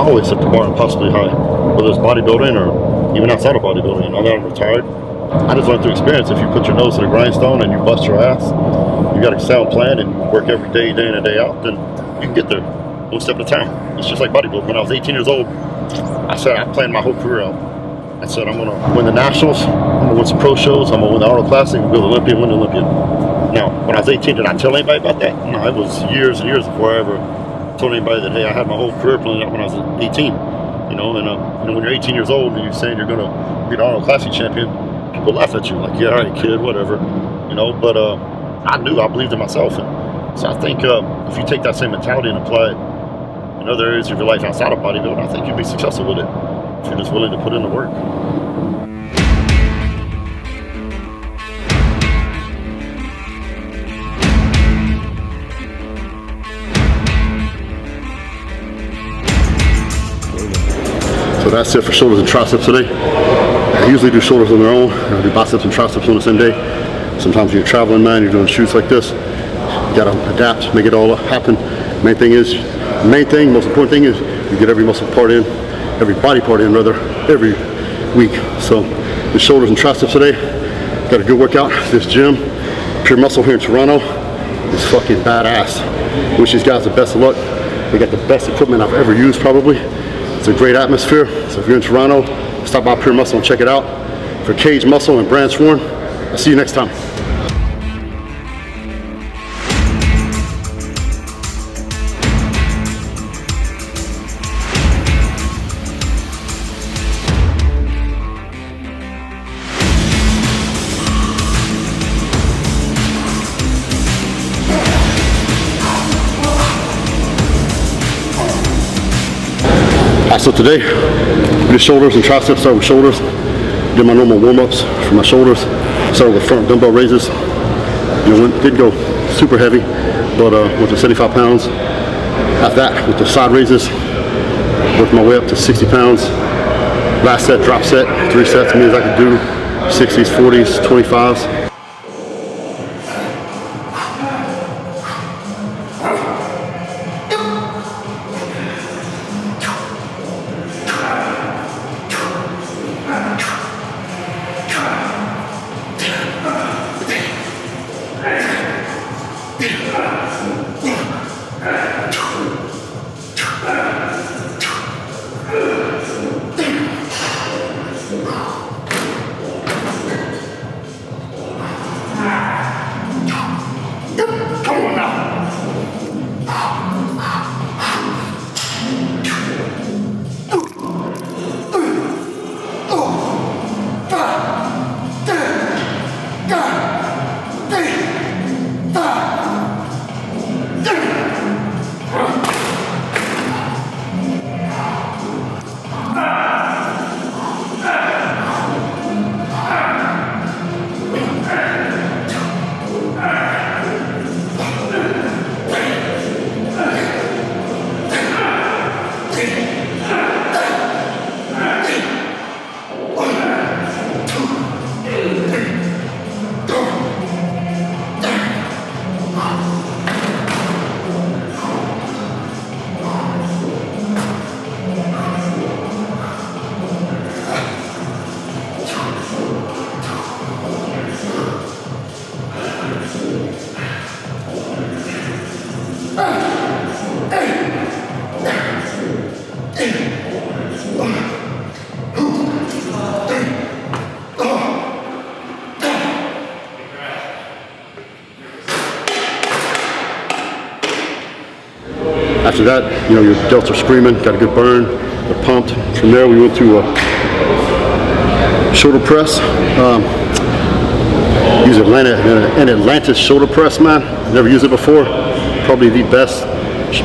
always set the bar impossibly high, whether it's bodybuilding or even outside of bodybuilding. Now that I'm retired, I just learned through experience. If you put your nose to the grindstone and you bust your ass, you got a sound plan and work every day, day in and day out, then you can get there one step at a time. It's just like bodybuilding. When I was 18 years old, I said I planned my whole career out. I said I'm gonna win the nationals, I'm gonna win some pro shows, I'm gonna win the Arnold Classic, go to Olympian, win the Olympian. Now, when I was 18, did I tell anybody about that? No, it was years and years before I ever told anybody that, hey, I had my whole career planned out when I was 18. You know, and when you're 18 years old and you're saying you're gonna be the Arnold Classic champion, people laugh at you, like, yeah, all right, kid, whatever, you know, but I believed in myself, and so I think if you take that same mentality and apply it in other areas of your life outside of bodybuilding, I think you'll be successful with it, if you're just willing to put in the work. So that's it for shoulders and triceps today. I usually do shoulders on their own. I do biceps and triceps on the same day. Sometimes when you're traveling, man, you're doing shoots like this, you gotta adapt, make it all happen. Most important thing is you get every muscle part in, every body part in rather, every week. So the shoulders and triceps today, got a good workout. This gym, Pure Muscle here in Toronto, is fucking badass. Wish these guys the best of luck. They got the best equipment I've ever used probably. It's a great atmosphere. So if you're in Toronto, stop by Pure Muscle and check it out. For KAGED Muscle and Branch Warren, I'll see you next time. So today, we did shoulders and triceps. Started with shoulders. Did my normal warm-ups for my shoulders. Started with front dumbbell raises. Didn't go super heavy, but went to 75 pounds. After that, with the side raises, worked my way up to 60 pounds. Last set, drop set, 3 sets means I could do 60s, 40s, 25s. After that, your delts are screaming, got a good burn, they're pumped. From there, we went to shoulder press. Use an Atlantis shoulder press, man. Never used it before. Probably the best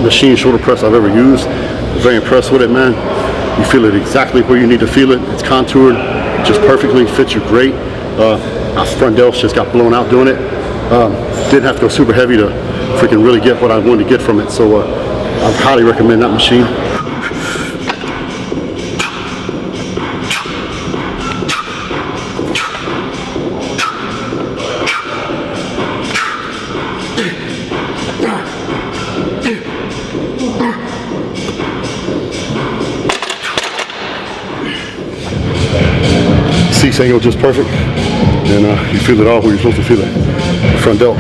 machine shoulder press I've ever used. Very impressed with it, man. You feel it exactly where you need to feel it. It's contoured just perfectly, fits you great. My front delts just got blown out doing it. Didn't have to go super heavy to freaking really get what I wanted to get from it. So I highly recommend that machine. tango just perfect, and you feel it all where you're supposed to feel it. The front delt.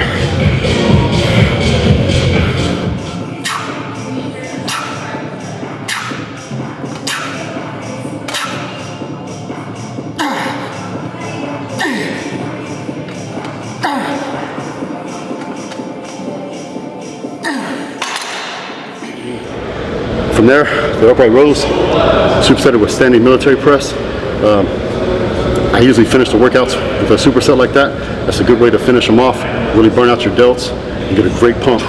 From there, the upright rows, supersetted with standing military press. I usually finish the workouts with a superset like that. That's a good way to finish them off, really burn out your delts, and get a great pump.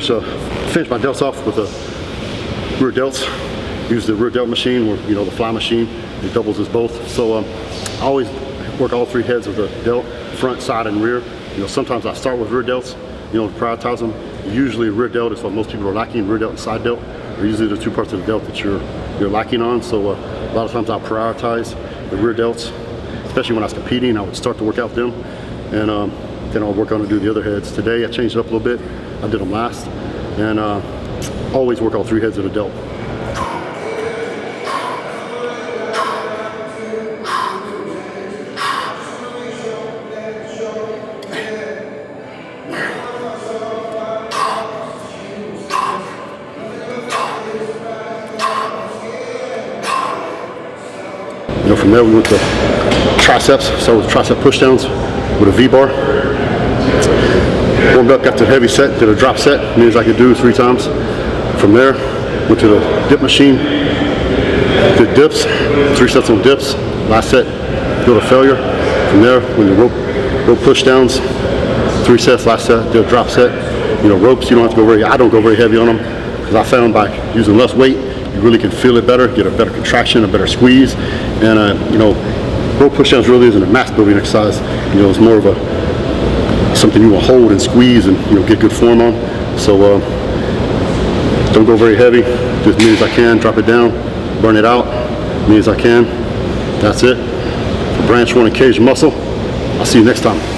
So I finish my delts off with the rear delts. Use the rear delt machine, or the fly machine. It doubles as both. So I always work all three heads of the delt, front, side, and rear. Sometimes I start with rear delts, to prioritize them. Usually rear delt is what most people are lacking. Rear delt and side delt are usually the two parts of the delt that you're lacking on. So a lot of times I'll prioritize the rear delts, especially when I was competing. I would start to work out them, and then I'll work on to do the other heads. Today I changed it up a little bit. I did them last, and always work all three heads of the delt. From there we went to triceps. Started with tricep push downs with a V-bar. Warmed up, got to the heavy set, did a drop set, means I could do 3 times. From there, went to the dip machine, did dips, 3 sets on dips. Last set, built a failure. From there, when the rope push downs, 3 sets, last set, did a drop set. Ropes, you don't have to go I don't go very heavy on them, because I found by using less weight, you really can feel it better, get a better contraction, a better squeeze. And rope push downs really isn't a mass building exercise. It's more of something you will hold and squeeze and get good form on. So don't go very heavy, do as many as I can, drop it down, burn it out, as many as I can. That's it. For Branch Warren and KAGED Muscle. I'll see you next time.